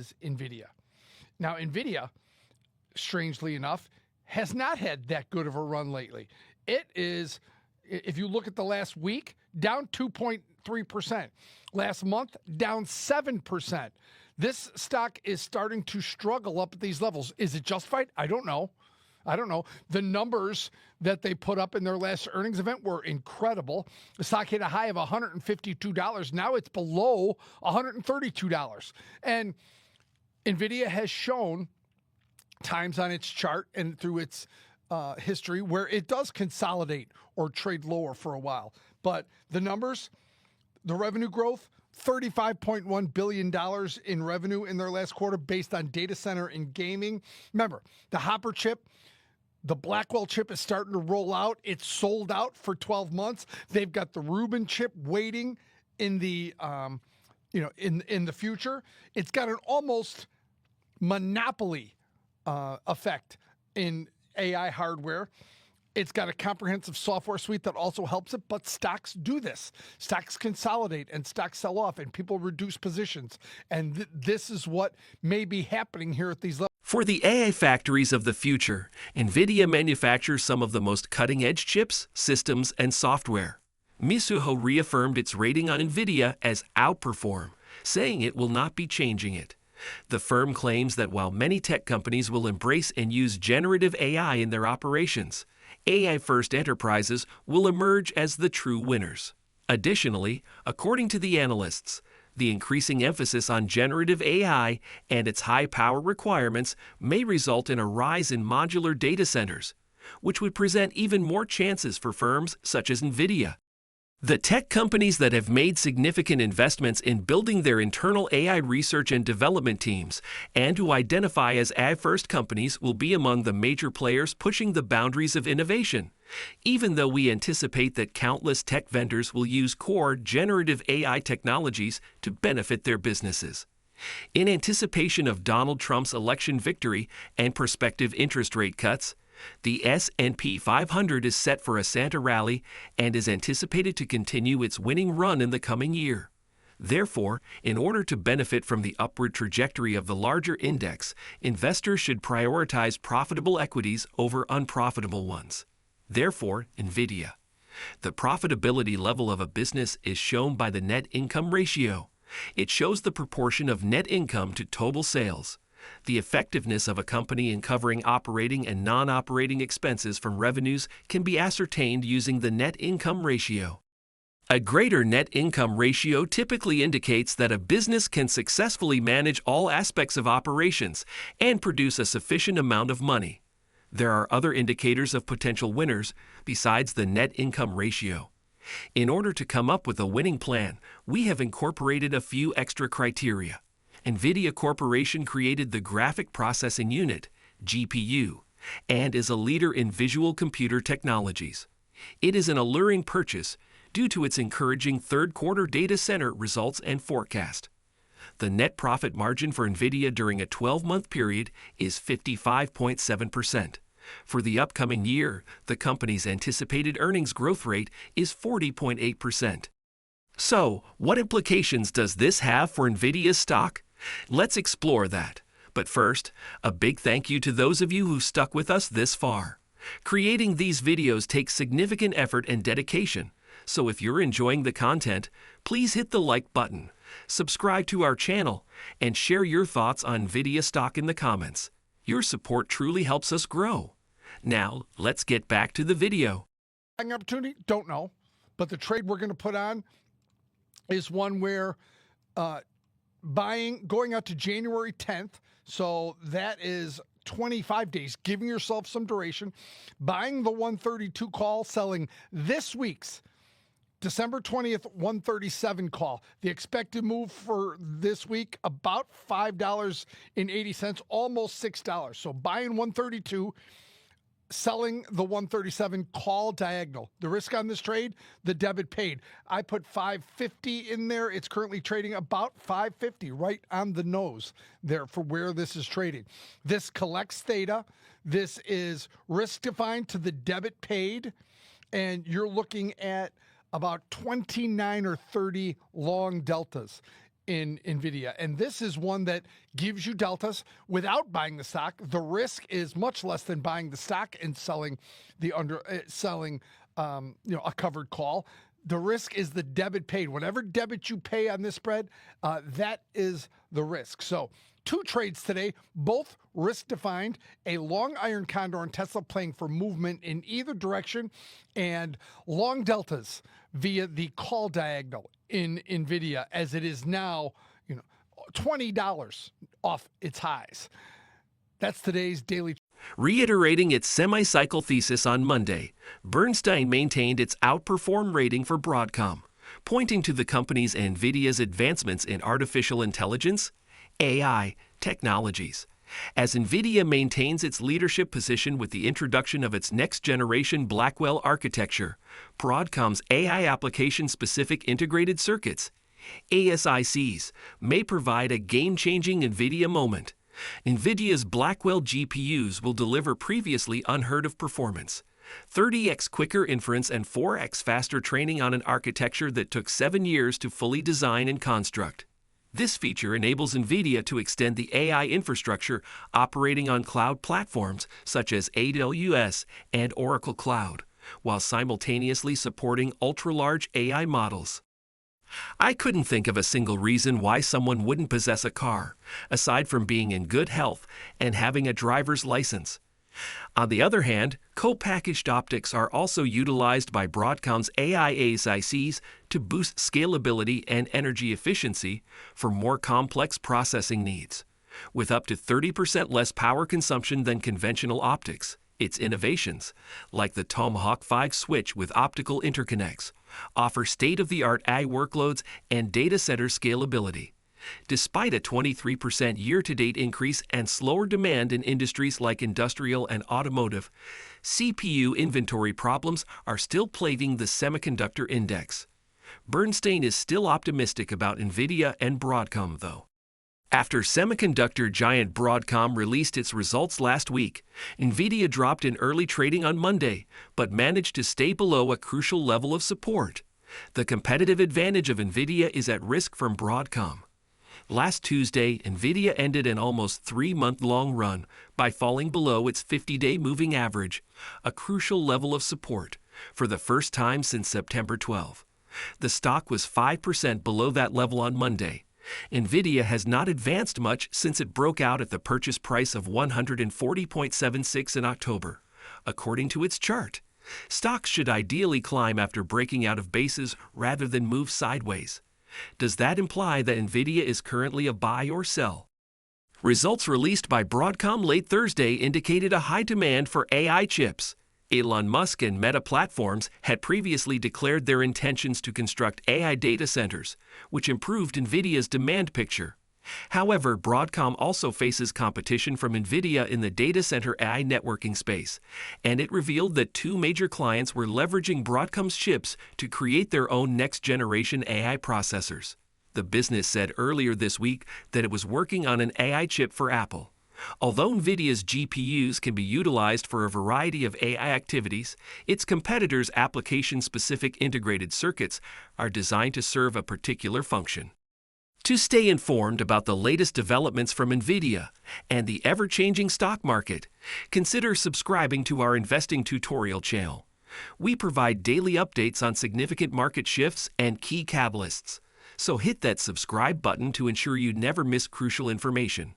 is Nvidia. Now, Nvidia, strangely enough, has not had that good of a run lately. It is, if you look at the last week, down 2.3%. Last month, down 7%. This stock is starting to struggle up at these levels. Is it justified? I don't know. The numbers that they put up in their last earnings event were incredible. The stock hit a high of $152. Now it's below $132. And Nvidia has shown times on its chart and through its history where it does consolidate or trade lower for a while. But the numbers, the revenue growth, $35.1 billion in revenue in their last quarter based on data center and gaming. Remember, the Hopper chip, the Blackwell chip is starting to roll out. It's sold out for 12 months. They've got the Rubin chip waiting in the in the future. It's got an almost monopoly effect in AI hardware. It's got a comprehensive software suite that also helps it, but stocks do this. Stocks consolidate and stocks sell off and people reduce positions. And this is what may be happening here at these levels. For the AI factories of the future, NVIDIA manufactures some of the most cutting-edge chips, systems, and software. Mizuho reaffirmed its rating on NVIDIA as outperform, saying it will not be changing it. The firm claims that while many tech companies will embrace and use generative AI in their operations, AI-first enterprises will emerge as the true winners. Additionally, according to the analysts, the increasing emphasis on generative AI and its high power requirements may result in a rise in modular data centers, which would present even more chances for firms such as NVIDIA. The tech companies that have made significant investments in building their internal AI research and development teams and who identify as AI-first companies will be among the major players pushing the boundaries of innovation, even though we anticipate that countless tech vendors will use core generative AI technologies to benefit their businesses. In anticipation of Donald Trump's election victory and prospective interest rate cuts, the S&P 500 is set for a Santa rally and is anticipated to continue its winning run in the coming year. Therefore, in order to benefit from the upward trajectory of the larger index, investors should prioritize profitable equities over unprofitable ones. Therefore, NVIDIA. The profitability level of a business is shown by the net income ratio. It shows the proportion of net income to total sales. The effectiveness of a company in covering operating and non-operating expenses from revenues can be ascertained using the net income ratio. A greater net income ratio typically indicates that a business can successfully manage all aspects of operations and produce a sufficient amount of money. There are other indicators of potential winners besides the net income ratio. In order to come up with a winning plan, we have incorporated a few extra criteria. NVIDIA Corporation created the Graphic Processing Unit, GPU, and is a leader in visual computer technologies. It is an alluring purchase due to its encouraging third-quarter data center results and forecast. The net profit margin for NVIDIA during a 12-month period is 55.7%. For the upcoming year, the company's anticipated earnings growth rate is 40.8%. So, what implications does this have for NVIDIA's stock? Let's explore that. But first, a big thank you to those of you who stuck with us this far. Creating these videos takes significant effort and dedication, so if you're enjoying the content, please hit the like button, subscribe to our channel, and share your thoughts on NVIDIA stock in the comments. Your support truly helps us grow. Now, let's get back to the video. Opportunity? Don't know. But the trade we're going to put on is one where buying going out to January 10th, so that is 25 days, giving yourself some duration, buying the 132 call, selling this week's December 20th 137 call. The expected move for this week, about $5.80, almost $6. So buying 132, selling the 137 call diagonal. The risk on this trade, the debit paid. I put $5.50 in there. It's currently trading about $5.50, right on the nose there for where this is trading. This collects theta. This is risk defined to the debit paid, and you're looking at about 29 or 30 long deltas. in Nvidia, and this is one that gives you deltas without buying the stock. The risk is much less than buying the stock and selling a covered call. The risk is the debit paid. Whatever debit you pay on this spread, that is the risk. So 2 trades today, both risk defined, a long iron condor and Tesla playing for movement in either direction, and long deltas via the call diagonal in Nvidia, as it is now, $20 off its highs. That's today's daily. Reiterating its semi-cycle thesis on Monday, Bernstein maintained its outperform rating for Broadcom, pointing to the company's Nvidia's advancements in artificial intelligence, AI, technologies. As Nvidia maintains its leadership position with the introduction of its next-generation Blackwell architecture, Broadcom's AI application-specific integrated circuits, ASICs, may provide a game-changing Nvidia moment. Nvidia's Blackwell GPUs will deliver previously unheard-of performance, 30x quicker inference and 4x faster training on an architecture that took 7 years to fully design and construct. This feature enables Nvidia to extend the AI infrastructure operating on cloud platforms such as AWS and Oracle Cloud, while simultaneously supporting ultra-large AI models. I couldn't think of a single reason why someone wouldn't possess a car, aside from being in good health and having a driver's license. On the other hand, co-packaged optics are also utilized by Broadcom's AI ASICs to boost scalability and energy efficiency for more complex processing needs. With up to 30% less power consumption than conventional optics, its innovations, like the Tomahawk 5 switch with optical interconnects, offer state-of-the-art AI workloads and data center scalability. Despite a 23% year-to-date increase and slower demand in industries like industrial and automotive, CPU inventory problems are still plaguing the semiconductor index. Bernstein is still optimistic about Nvidia and Broadcom, though. After semiconductor giant Broadcom released its results last week, Nvidia dropped in early trading on Monday, but managed to stay below a crucial level of support. The competitive advantage of Nvidia is at risk from Broadcom. Last Tuesday, Nvidia ended an almost 3-month-long run by falling below its 50-day moving average, a crucial level of support, for the first time since September 12. The stock was 5% below that level on Monday. Nvidia has not advanced much since it broke out at the purchase price of $140.76 in October, according to its chart. Stocks should ideally climb after breaking out of bases rather than move sideways. Does that imply that Nvidia is currently a buy or sell? Results released by Broadcom late Thursday indicated a high demand for AI chips. Elon Musk and Meta Platforms had previously declared their intentions to construct AI data centers, which improved Nvidia's demand picture. However, Broadcom also faces competition from Nvidia in the data center AI networking space, and it revealed that 2 major clients were leveraging Broadcom's chips to create their own next-generation AI processors. The business said earlier this week that it was working on an AI chip for Apple. Although Nvidia's GPUs can be utilized for a variety of AI activities, its competitors' application-specific integrated circuits are designed to serve a particular function. To stay informed about the latest developments from Nvidia and the ever-changing stock market, consider subscribing to our investing tutorial channel. We provide daily updates on significant market shifts and key catalysts, so hit that subscribe button to ensure you never miss crucial information.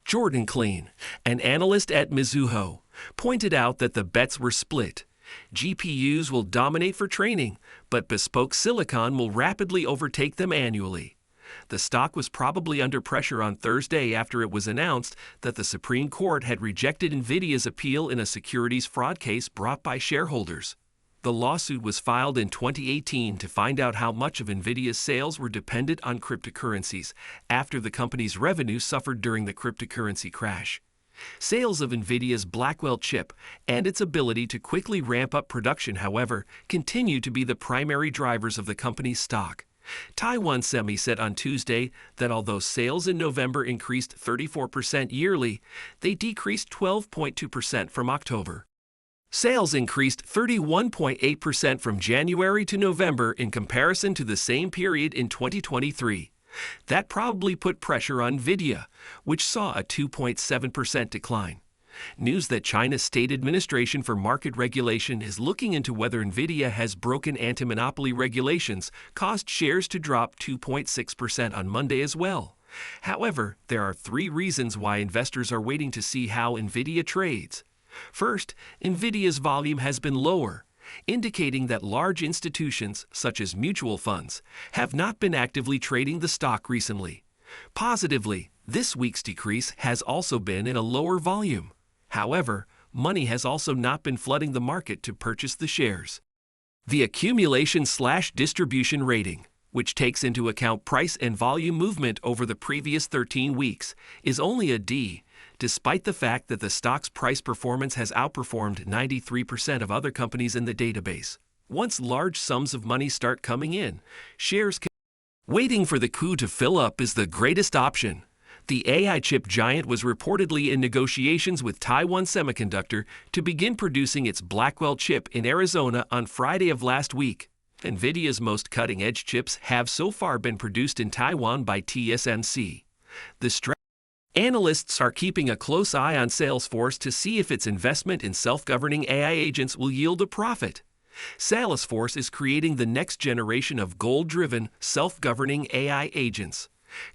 Jordan Klein, an analyst at Mizuho, pointed out that the bets were split. GPUs will dominate for training, but bespoke silicon will rapidly overtake them annually. The stock was probably under pressure on Thursday after it was announced that the Supreme Court had rejected Nvidia's appeal in a securities fraud case brought by shareholders. The lawsuit was filed in 2018 to find out how much of Nvidia's sales were dependent on cryptocurrencies after the company's revenue suffered during the cryptocurrency crash. Sales of Nvidia's Blackwell chip and its ability to quickly ramp up production, however, continue to be the primary drivers of the company's stock. Taiwan Semi said on Tuesday that although sales in November increased 34% yearly, they decreased 12.2% from October. Sales increased 31.8% from January to November in comparison to the same period in 2023. That probably put pressure on Nvidia, which saw a 2.7% decline. News that China's State Administration for Market Regulation is looking into whether Nvidia has broken anti-monopoly regulations caused shares to drop 2.6% on Monday as well. However, there are 3 reasons why investors are waiting to see how Nvidia trades. First, Nvidia's volume has been lower, indicating that large institutions, such as mutual funds, have not been actively trading the stock recently. Positively, this week's decrease has also been in a lower volume. However, money has also not been flooding the market to purchase the shares. The accumulation/distribution rating, which takes into account price and volume movement over the previous 13 weeks, is only a D, despite the fact that the stock's price performance has outperformed 93% of other companies in the database. Once large sums of money start coming in, shares can... Waiting for the coup to fill up is the greatest option. The AI chip giant was reportedly in negotiations with Taiwan Semiconductor to begin producing its Blackwell chip in Arizona on Friday of last week. Nvidia's most cutting-edge chips have so far been produced in Taiwan by TSMC. Analysts are keeping a close eye on Salesforce to see if its investment in self-governing AI agents will yield a profit. Salesforce is creating the next generation of goal-driven, self-governing AI agents.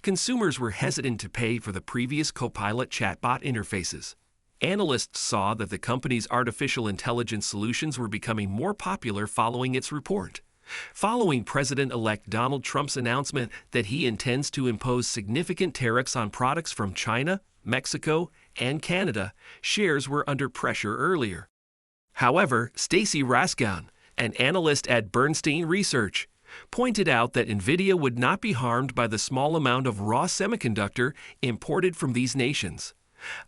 Consumers were hesitant to pay for the previous Copilot chatbot interfaces. Analysts saw that the company's artificial intelligence solutions were becoming more popular following its report. Following President-elect Donald Trump's announcement that he intends to impose significant tariffs on products from China, Mexico, and Canada, shares were under pressure earlier. However, Stacy Rasgon, an analyst at Bernstein Research, pointed out that Nvidia would not be harmed by the small amount of raw semiconductor imported from these nations.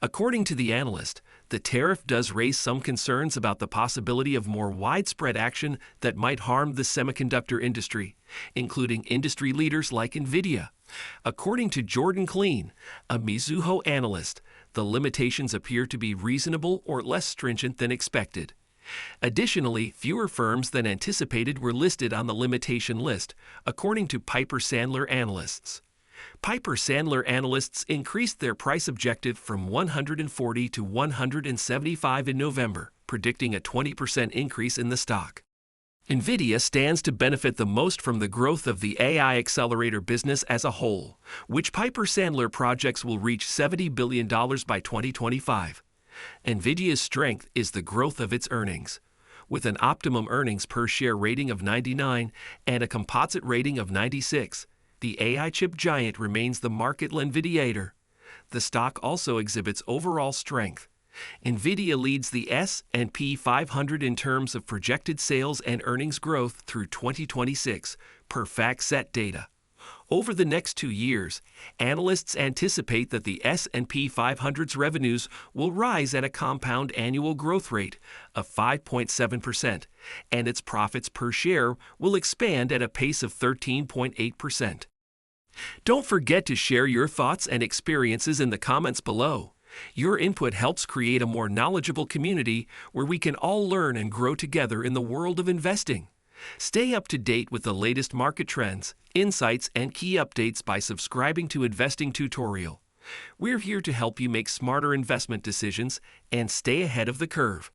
According to the analyst, the tariff does raise some concerns about the possibility of more widespread action that might harm the semiconductor industry, including industry leaders like Nvidia. According to Jordan Kleen, a Mizuho analyst, the limitations appear to be reasonable or less stringent than expected. Additionally, fewer firms than anticipated were listed on the limitation list, according to Piper Sandler analysts. Piper Sandler analysts increased their price objective from 140 to 175 in November, predicting a 20% increase in the stock. Nvidia stands to benefit the most from the growth of the AI accelerator business as a whole, which Piper Sandler projects will reach $70 billion by 2025. Nvidia's strength is the growth of its earnings. With an optimum earnings per share rating of 99 and a composite rating of 96, the AI chip giant remains the market Nvidiator. The stock also exhibits overall strength. Nvidia leads the S&P 500 in terms of projected sales and earnings growth through 2026, per FactSet data. Over the next 2 years, analysts anticipate that the S&P 500's revenues will rise at a compound annual growth rate of 5.7%, and its profits per share will expand at a pace of 13.8%. Don't forget to share your thoughts and experiences in the comments below. Your input helps create a more knowledgeable community where we can all learn and grow together in the world of investing. Stay up to date with the latest market trends, insights, and key updates by subscribing to Investing Tutorial. We're here to help you make smarter investment decisions and stay ahead of the curve.